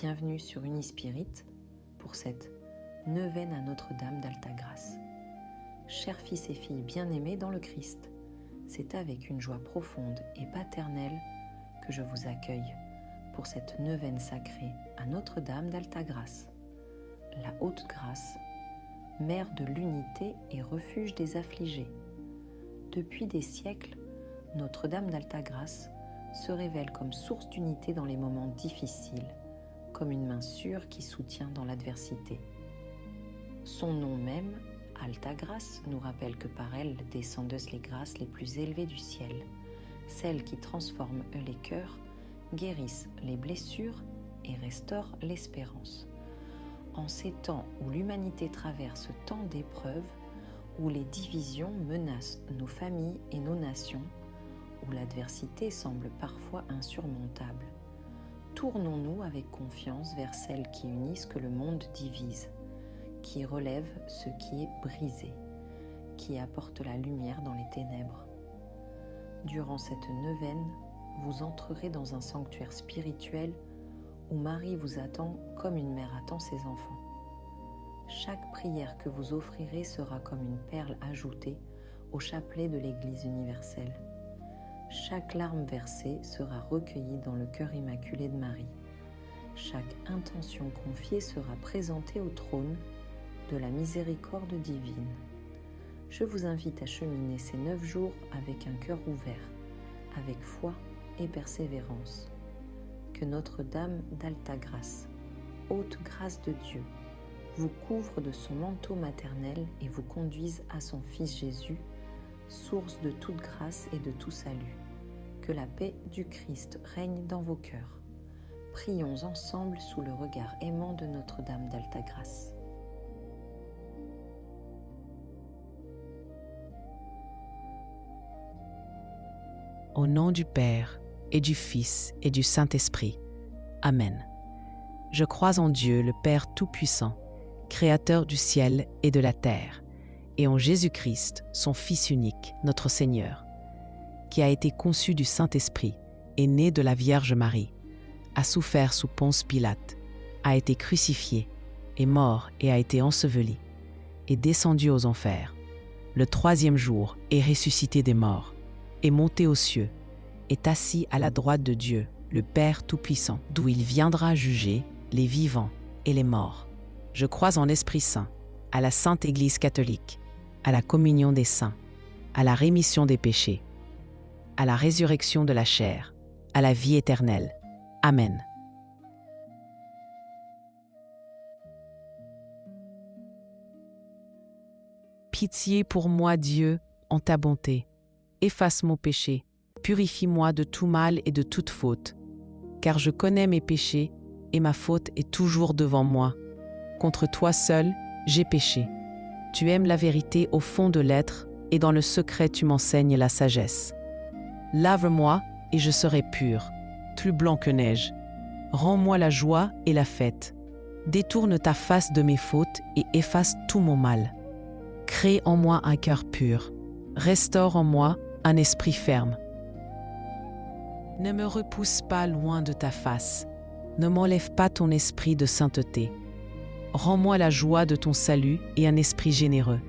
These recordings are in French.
bienvenue sur Unispirit pour cette neuvaine à Notre-Dame d'Altagrace. Chers fils et filles bien-aimés dans le Christ, c'est avec une joie profonde et paternelle que je vous accueille pour cette neuvaine sacrée à Notre-Dame d'Altagrace. La Haute Grâce, mère de l'unité et refuge des affligés. Depuis des siècles, Notre-Dame d'Altagrace se révèle comme source d'unité dans les moments difficiles, comme une main sûre qui soutient dans l'adversité. Son nom même, Altagrace, nous rappelle que par elle descendent les grâces les plus élevées du ciel, celles qui transforment les cœurs, guérissent les blessures et restaurent l'espérance. En ces temps où l'humanité traverse tant d'épreuves, où les divisions menacent nos familles et nos nations, où l'adversité semble parfois insurmontable, tournons-nous avec confiance vers celle qui unit ce que le monde divise, qui relève ce qui est brisé, qui apporte la lumière dans les ténèbres. Durant cette neuvaine, vous entrerez dans un sanctuaire spirituel où Marie vous attend comme une mère attend ses enfants. Chaque prière que vous offrirez sera comme une perle ajoutée au chapelet de l'Église universelle. Chaque larme versée sera recueillie dans le cœur immaculé de Marie. Chaque intention confiée sera présentée au trône de la miséricorde divine. Je vous invite à cheminer ces 9 jours avec un cœur ouvert, avec foi et persévérance. Que Notre-Dame d'Altagrace, haute grâce de Dieu, vous couvre de son manteau maternel et vous conduise à son Fils Jésus, source de toute grâce et de tout salut. Que la paix du Christ règne dans vos cœurs. Prions ensemble sous le regard aimant de Notre-Dame d'Altagrace. Au nom du Père, et du Fils, et du Saint-Esprit. Amen. Je crois en Dieu, le Père Tout-Puissant, Créateur du ciel et de la terre, et en Jésus-Christ, son Fils unique, notre Seigneur, qui a été conçu du Saint-Esprit, est né de la Vierge Marie, a souffert sous Ponce Pilate, a été crucifié, est mort et a été enseveli, est descendu aux enfers. Le 3e jour est ressuscité des morts, est monté aux cieux, est assis à la droite de Dieu, le Père Tout-Puissant, d'où il viendra juger les vivants et les morts. Je crois en l'Esprit Saint, à la Sainte Église catholique, à la communion des saints, à la rémission des péchés, à la résurrection de la chair, à la vie éternelle. Amen. Pitié pour moi, Dieu, en ta bonté. Efface mon péché, purifie-moi de tout mal et de toute faute, car je connais mes péchés et ma faute est toujours devant moi. Contre toi seul, j'ai péché. Tu aimes la vérité au fond de l'être et dans le secret tu m'enseignes la sagesse. Lave-moi et je serai pur, plus blanc que neige. Rends-moi la joie et la fête. Détourne ta face de mes fautes et efface tout mon mal. Crée en moi un cœur pur. Restaure en moi un esprit ferme. Ne me repousse pas loin de ta face. Ne m'enlève pas ton esprit de sainteté. Rends-moi la joie de ton salut et un esprit généreux.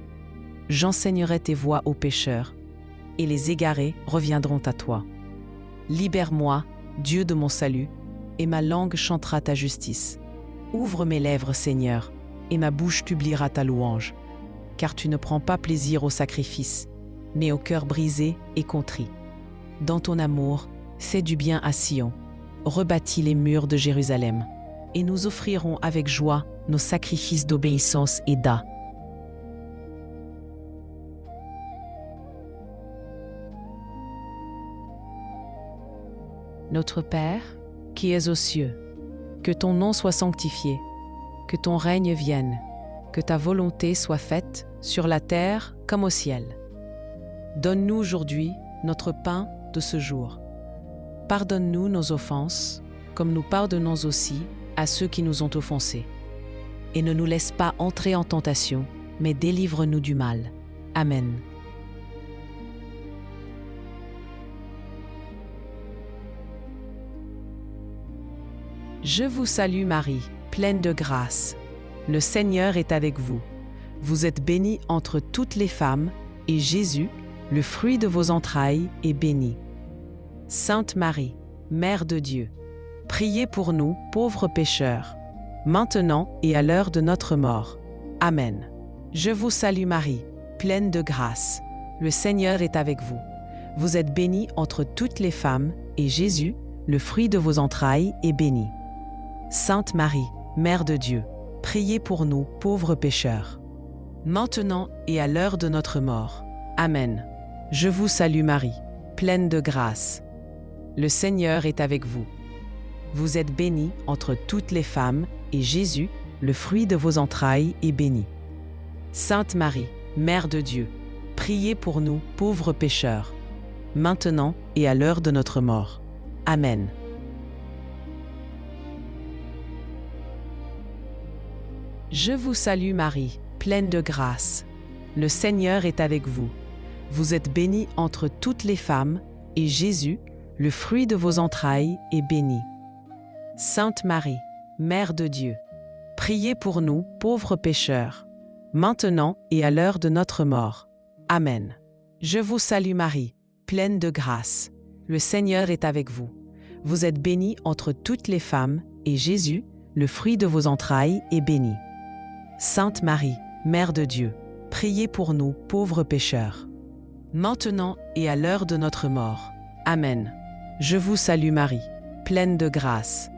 J'enseignerai tes voies aux pécheurs, et les égarés reviendront à toi. Libère-moi, Dieu de mon salut, et ma langue chantera ta justice. Ouvre mes lèvres, Seigneur, et ma bouche publiera ta louange, car tu ne prends pas plaisir au sacrifice, mais au cœur brisé et contrit. Dans ton amour, fais du bien à Sion, rebâtis les murs de Jérusalem, et nous offrirons avec joie nos sacrifices d'obéissance et d'âme. Notre Père, qui es aux cieux, que ton nom soit sanctifié, que ton règne vienne, que ta volonté soit faite sur la terre comme au ciel. Donne-nous aujourd'hui notre pain de ce jour. Pardonne-nous nos offenses, comme nous pardonnons aussi à ceux qui nous ont offensés. Et ne nous laisse pas entrer en tentation, mais délivre-nous du mal. Amen. Je vous salue Marie, pleine de grâce. Le Seigneur est avec vous. Vous êtes bénie entre toutes les femmes, et Jésus, le fruit de vos entrailles, est béni. Sainte Marie, Mère de Dieu, priez pour nous, pauvres pécheurs, maintenant et à l'heure de notre mort. Amen. Je vous salue Marie, pleine de grâce. Le Seigneur est avec vous. Vous êtes bénie entre toutes les femmes, et Jésus, le fruit de vos entrailles, est béni. Sainte Marie, Mère de Dieu, priez pour nous, pauvres pécheurs, maintenant et à l'heure de notre mort. Amen. Je vous salue Marie, pleine de grâce. Le Seigneur est avec vous. Vous êtes bénie entre toutes les femmes, et Jésus, le fruit de vos entrailles, est béni. Sainte Marie, Mère de Dieu, priez pour nous, pauvres pécheurs, maintenant et à l'heure de notre mort. Amen. Je vous salue Marie, pleine de grâce. Le Seigneur est avec vous. Vous êtes bénie entre toutes les femmes, et Jésus, le fruit de vos entrailles, est béni. Sainte Marie, Mère de Dieu, priez pour nous, pauvres pécheurs, maintenant et à l'heure de notre mort. Amen. Je vous salue Marie, pleine de grâce. Le Seigneur est avec vous. Vous êtes bénie entre toutes les femmes, et Jésus, le fruit de vos entrailles, est béni. Sainte Marie, Mère de Dieu, priez pour nous, pauvres pécheurs, maintenant et à l'heure de notre mort. Amen. Je vous salue Marie, pleine de grâce.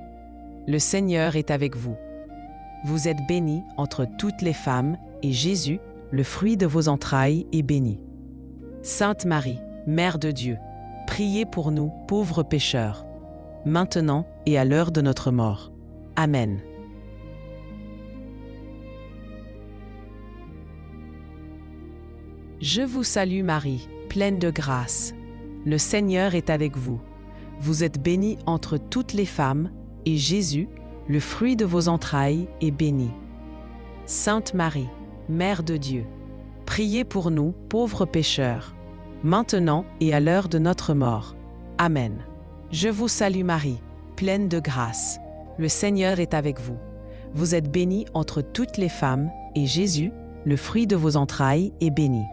Le Seigneur est avec vous. Vous êtes bénie entre toutes les femmes, et Jésus, le fruit de vos entrailles, est béni. Sainte Marie, Mère de Dieu, priez pour nous, pauvres pécheurs, maintenant et à l'heure de notre mort. Amen. Je vous salue Marie, pleine de grâce. Le Seigneur est avec vous. Vous êtes bénie entre toutes les femmes, et Jésus, le fruit de vos entrailles, est béni. Sainte Marie, Mère de Dieu, priez pour nous, pauvres pécheurs, maintenant et à l'heure de notre mort. Amen. Je vous salue Marie, pleine de grâce. Le Seigneur est avec vous. Vous êtes bénie entre toutes les femmes, et Jésus, le fruit de vos entrailles, est béni.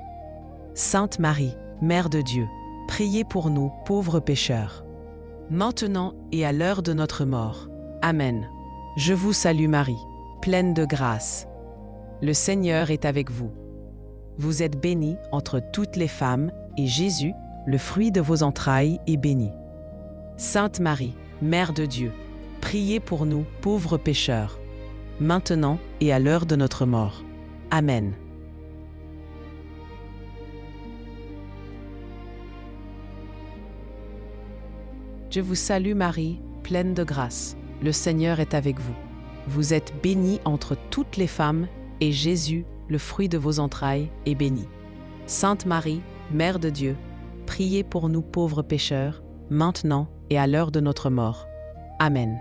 Sainte Marie, Mère de Dieu, priez pour nous, pauvres pécheurs, maintenant et à l'heure de notre mort. Amen. Je vous salue Marie, pleine de grâce. Le Seigneur est avec vous. Vous êtes bénie entre toutes les femmes, et Jésus, le fruit de vos entrailles, est béni. Sainte Marie, Mère de Dieu, priez pour nous, pauvres pécheurs, maintenant et à l'heure de notre mort. Amen. Je vous salue Marie, pleine de grâce. Le Seigneur est avec vous. Vous êtes bénie entre toutes les femmes, et Jésus, le fruit de vos entrailles, est béni. Sainte Marie, Mère de Dieu, priez pour nous pauvres pécheurs, maintenant et à l'heure de notre mort. Amen.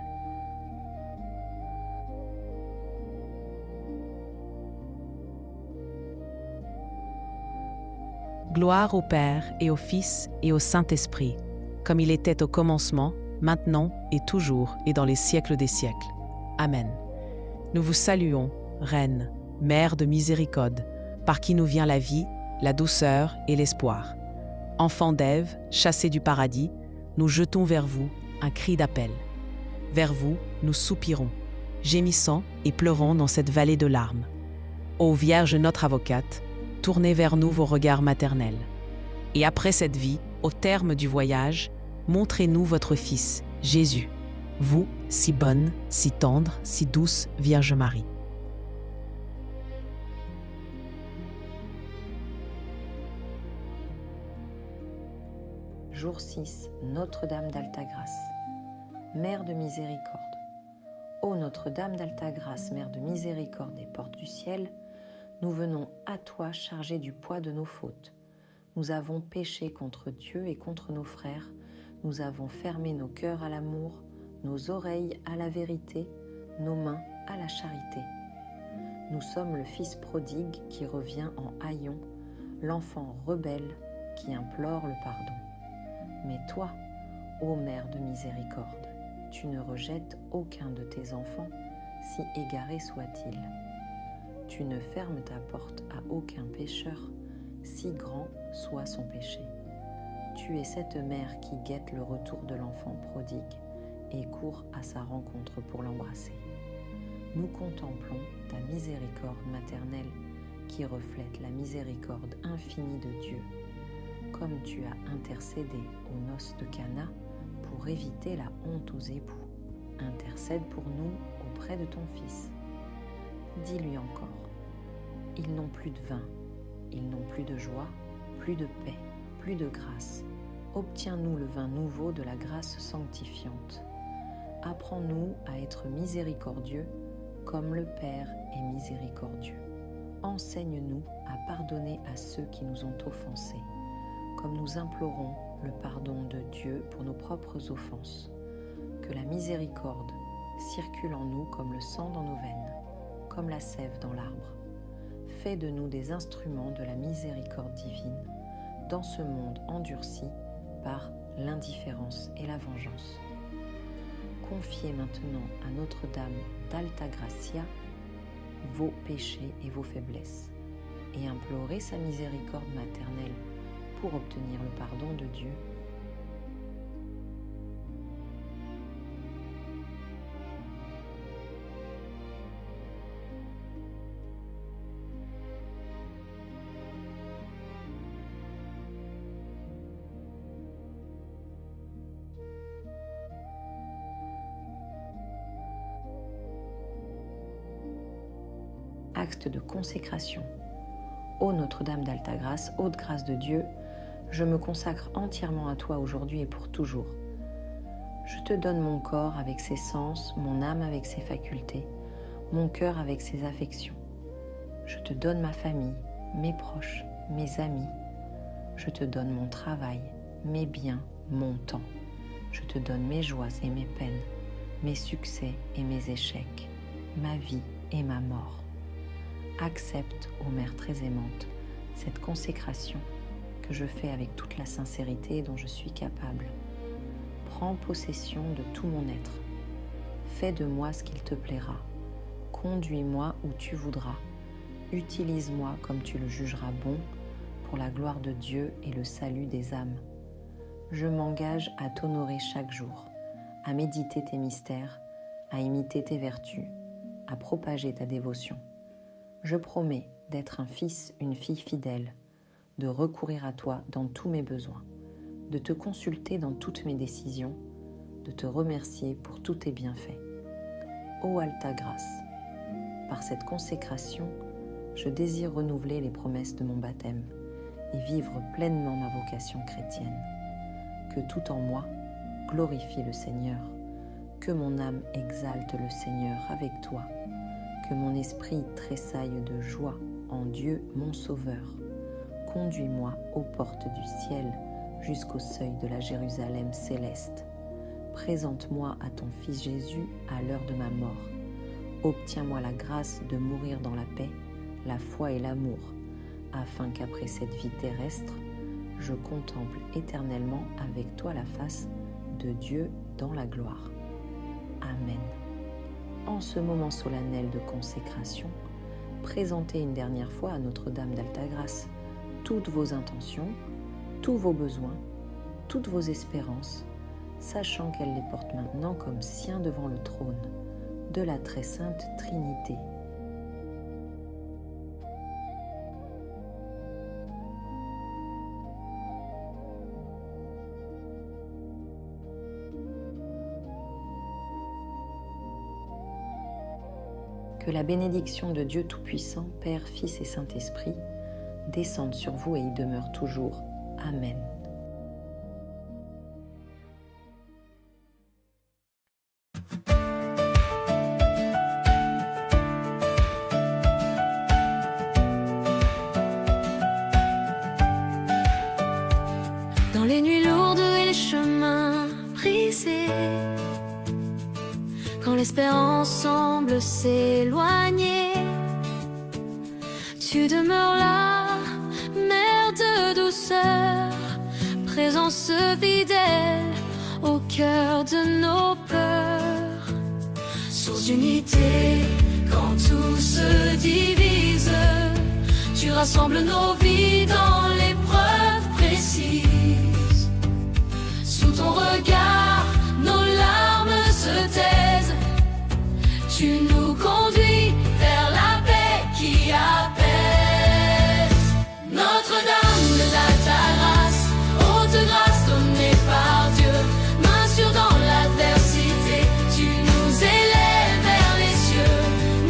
Gloire au Père et au Fils et au Saint-Esprit, comme il était au commencement, maintenant et toujours et dans les siècles des siècles. Amen. Nous vous saluons, Reine, Mère de miséricorde, par qui nous vient la vie, la douceur et l'espoir. Enfants d'Ève, chassés du paradis, nous jetons vers vous un cri d'appel. Vers vous, nous soupirons, gémissant et pleurons dans cette vallée de larmes. Ô Vierge notre avocate, tournez vers nous vos regards maternels. Et après cette vie, au terme du voyage, montrez-nous votre Fils, Jésus. Vous, si bonne, si tendre, si douce Vierge Marie. Jour 6, Notre-Dame d'Altagrace. Mère de miséricorde. Ô Notre-Dame d'Altagrace, Mère de miséricorde et porte du ciel, nous venons à toi chargés du poids de nos fautes. Nous avons péché contre Dieu et contre nos frères. Nous avons fermé nos cœurs à l'amour, nos oreilles à la vérité, nos mains à la charité. Nous sommes le fils prodigue qui revient en haillons, l'enfant rebelle qui implore le pardon. Mais toi, ô Mère de miséricorde, Tu ne rejettes aucun de tes enfants, si égaré soit-il. Tu ne fermes ta porte à aucun pécheur, si grand soit son péché. Tu es cette mère qui guette le retour de l'enfant prodigue et court à sa rencontre pour l'embrasser. Nous contemplons ta miséricorde maternelle qui reflète la miséricorde infinie de Dieu, comme tu as intercédé aux noces de Cana pour éviter la honte aux époux. Intercède pour nous auprès de ton Fils. Dis-lui encore, ils n'ont plus de vin, ils n'ont plus de joie, plus de paix, plus de grâce. Obtiens-nous le vin nouveau de la grâce sanctifiante. Apprends-nous à être miséricordieux comme le Père est miséricordieux. Enseigne-nous à pardonner à ceux qui nous ont offensés, comme nous implorons le pardon de Dieu pour nos propres offenses. Que la miséricorde circule en nous comme le sang dans nos veines, comme la sève dans l'arbre. Fais de nous des instruments de la miséricorde divine dans ce monde endurci par l'indifférence et la vengeance. Confiez maintenant à Notre-Dame d'Altagracia vos péchés et vos faiblesses, et implorez sa miséricorde maternelle pour obtenir le pardon de Dieu. Acte de consécration. Ô Notre-Dame d'Altagrace, haute grâce de Dieu, je me consacre entièrement à toi aujourd'hui et pour toujours. Je te donne mon corps avec ses sens, mon âme avec ses facultés, mon cœur avec ses affections. Je te donne ma famille, mes proches, mes amis. Je te donne mon travail, mes biens, mon temps. Je te donne mes joies et mes peines, mes succès et mes échecs, ma vie et ma mort. Accepte, ô Mère très aimante, cette consécration que je fais avec toute la sincérité dont je suis capable. Prends possession de tout mon être. Fais de moi ce qu'il te plaira. Conduis-moi où tu voudras. Utilise-moi comme tu le jugeras bon pour la gloire de Dieu et le salut des âmes. Je m'engage à t'honorer chaque jour, à méditer tes mystères, à imiter tes vertus, à propager ta dévotion. Je promets d'être un fils, une fille fidèle, de recourir à toi dans tous mes besoins, de te consulter dans toutes mes décisions, de te remercier pour tous tes bienfaits. Ô Altagrace, par cette consécration, je désire renouveler les promesses de mon baptême et vivre pleinement ma vocation chrétienne. Que tout en moi glorifie le Seigneur, que mon âme exalte le Seigneur avec toi, que mon esprit tressaille de joie en Dieu mon Sauveur. Conduis-moi aux portes du ciel jusqu'au seuil de la Jérusalem céleste. Présente-moi à ton Fils Jésus à l'heure de ma mort. Obtiens-moi la grâce de mourir dans la paix, la foi et l'amour, afin qu'après cette vie terrestre, je contemple éternellement avec toi la face de Dieu dans la gloire. Amen. En ce moment solennel de consécration, présentez une dernière fois à Notre-Dame d'Altagrace toutes vos intentions, tous vos besoins, toutes vos espérances, sachant qu'elle les porte maintenant comme siens devant le trône de la très sainte Trinité. Que la bénédiction de Dieu Tout-Puissant, Père, Fils et Saint-Esprit, descende sur vous et y demeure toujours. Amen. Dans les nuits lourdes et les chemins brisés, quand l'espérance semble s'éloigner, tu demeures là, Mère de douceur, présence fidèle au cœur de nos peurs. Source d'unité, quand tout se divise, tu rassembles nos vies dans l'épreuve précise. Sous ton regard, nos larmes se taisent. Tu nous conduis vers la paix qui apaise. Notre-Dame de l'Alta-Grâce, haute grâce donnée par Dieu, main sûre dans l'adversité, tu nous élèves vers les cieux.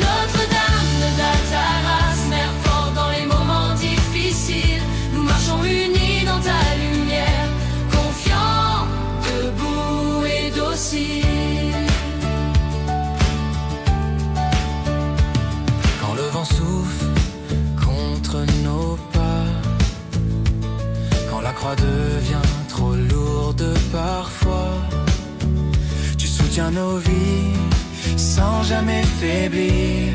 Notre-Dame de l'Alta-Grâce, mère forte dans les moments difficiles, nous marchons unis dans ta lumière, confiants, debout et dociles. Quand le vent souffle contre nos pas, quand la croix devient trop lourde parfois, tu soutiens nos vies sans jamais faiblir.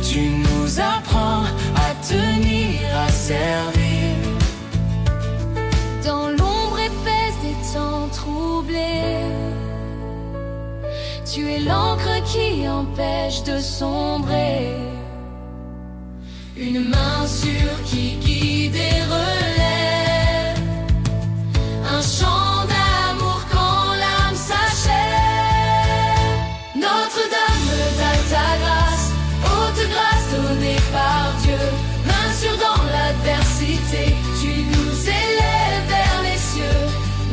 Tu nous apprends à tenir, à servir. Dans l'ombre épaisse des temps troublés, tu es l'encre qui empêche de sombrer. Une main sûre qui guide et relève, un chant d'amour quand l'âme s'achève. Notre-Dame d'Alta-Grâce, haute grâce donnée par Dieu, main sûre dans l'adversité, tu nous élèves vers les cieux.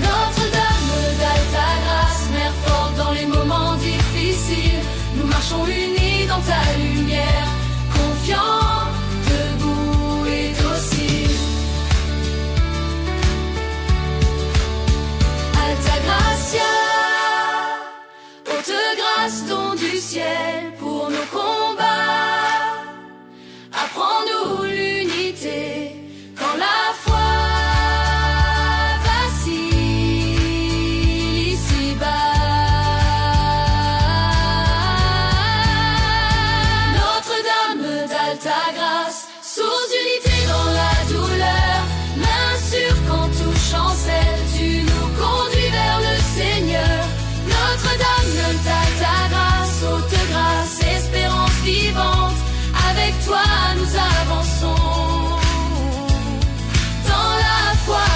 Notre-Dame d'Alta-Grâce, mère forte dans les moments difficiles, nous marchons unis dans ta lumière, confiants, debout et dociles. Alta Gracia, haute grâce, don du ciel pour nos combats. Apprends-nous l'unité quand la foi vacille ici-bas. Notre-Dame d'Alta-Grâce, source d'unité dans la douleur, main sûre quand tout chancelle, tu nous conduis vers le Seigneur. Notre-Dame d'Alta-Grâce, haute grâce, espérance vivante, avec toi nous avançons, dans la foi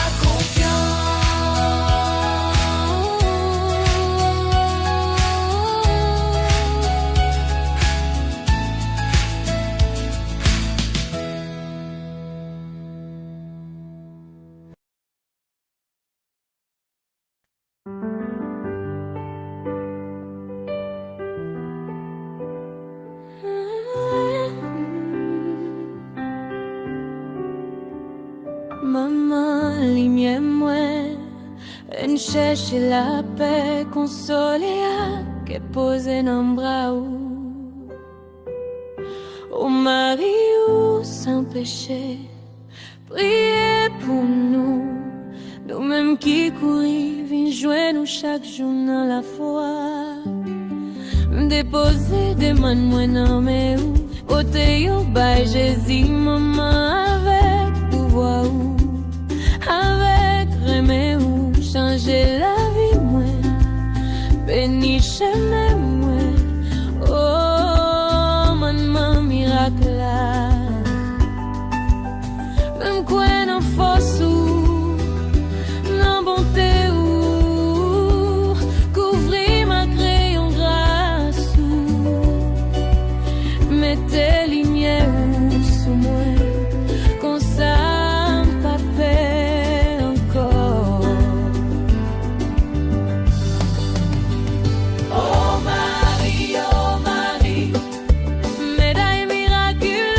Maman, lumière moi, en cherche la paix, consoler à que poser dans bras ou. Au mari ou sans péché, priez pour nous, nous-mêmes qui courir, vin joindre nous chaque jour dans la foi. Déposer des mains moi dans mes ou, ôter yo by Jésus, maman avec pouvoir ou. Avec remè ou changer la vie moi, béni chemin moi, oh maman miracle là. Même quoi dans force ou dans bonté ou couvrir ma crayon grâce ou mettez lumière ou sous moi comme ça. Médaille miraculeuse.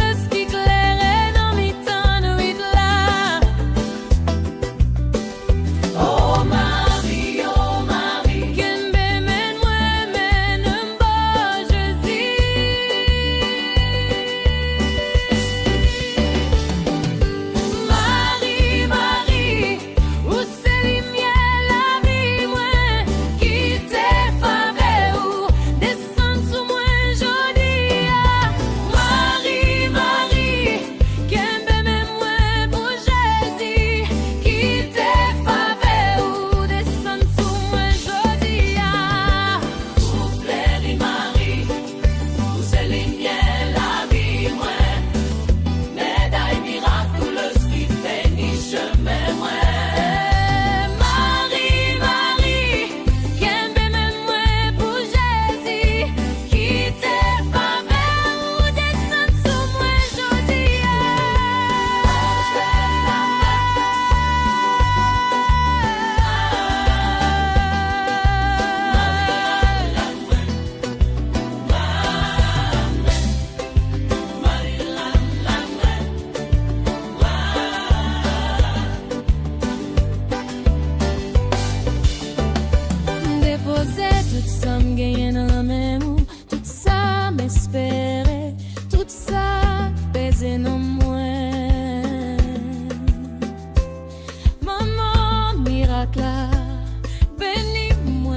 tout ça me gagne dans la même ou, tout ça m'espérait, tout ça baiser dans moi. Maman miracle, bénis-moi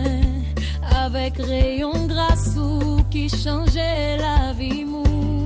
avec rayon grâce ou qui changeait la vie mou.